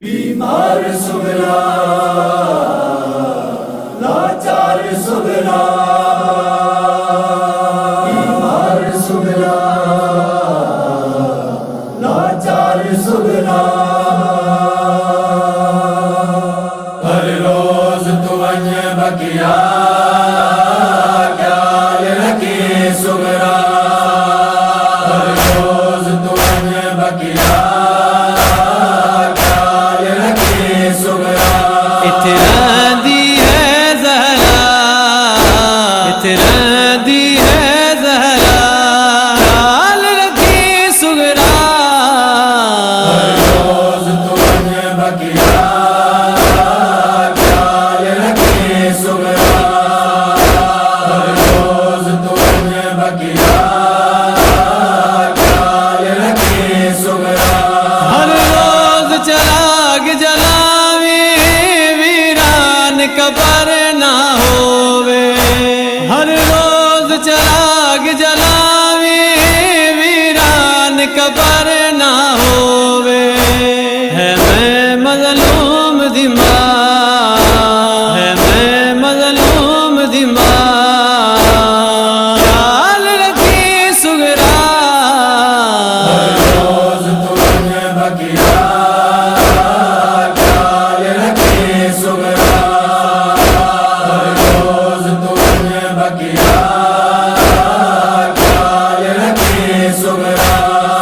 بیمار سغرا لاچار سغرا بیمار سغرا لاچار سغرا ہر روز تو بکیا خیال رکھے سغرا ہر روز تو بکیا اتنا دی ہے زہرا اتنا دی ہے زہرا خیال رکھی سغرا ہر روز تمہیں بکیا خیال رکھے سغرا ہر روز تمہیں بکیا خیال رکھے سغرا ہر روز چراغ جلاویں قبر نہ ہووے ہر روز چراغ جلاویں ویران قبر نہ ہووے ہے میں مظلوم دی ماں ہے میں مظلوم دی ماں خیال رکھی سغرا ہر روز تمہیں بکیا خیال رکھے سغرا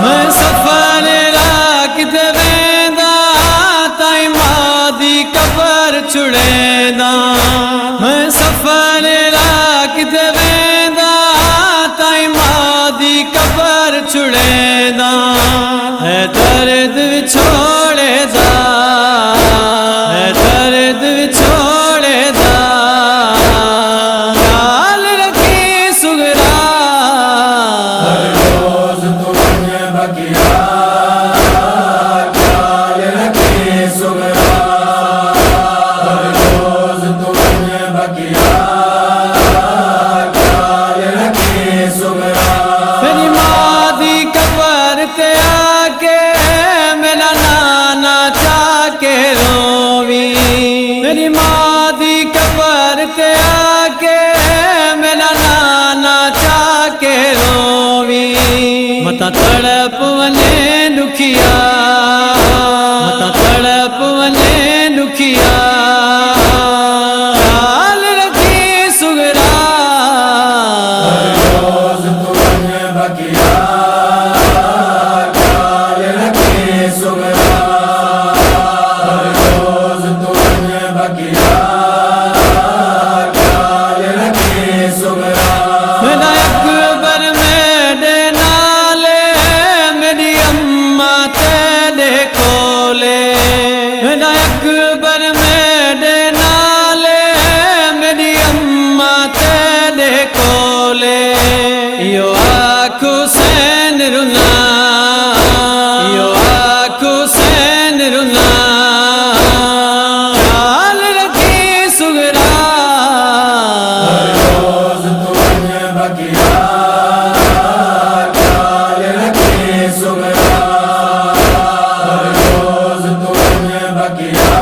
میں سفر راکت ویندا تائیں ماں دی قبر چھڑیندا میں سفر راکت ویندا تائیں ماں دی قبر چھڑیندا ہے درد وچھوڑے دا ہے درد وچھوڑے دا خیال رکھی سغرا بکیا خیال رکھے سغرا ہر روز تمہیں بکیا خیال رکھے سغرا میری ماں دی قبر تے آ کے میرا نانا چاہ کے رووی میری ماں دی قبر تے آ کے میرا نانا چاہ کے رووی متا تڑپ ونے دکھیا متا تڑپ ونے دکھیا خیال رکھی سغرا ہر روز تمہیں بکیا خیال رکھے سغرا ہر روز تمہیں بکیا خیال رکھے سغرا میرا اکبر میرے نالے میری اماں تیرے کولے میرا اکبر میرے نالے میری اماں تیرے کولے یو آنکھ حسین رونا یو آنکھ حسین رونا خیال رکھی سغرا ہر روز تمہیں بکیا خیال رکھے سغرا ہر روز تمہیں بکیا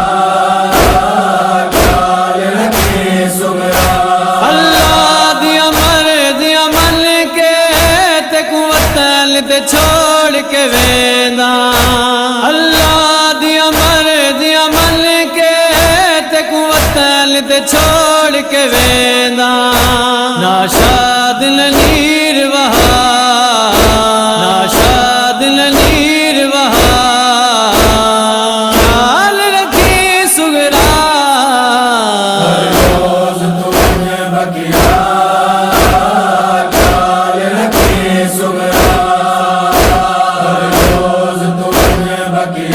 خیال رکھے سغرا اللہ دیا مرضی عمل کے تے قوتل تے چھوڑ کے ویندا اللہ دیا مرضی عمل کے تے قوتل تے چھوڑ کے ویندا ناشاد نیر وہا ناشاد نیر وہا خیال رکھی سغرا ہر روز تمہیں بکیا خیال رکھے سغرا ہر روز تمہیں بکیا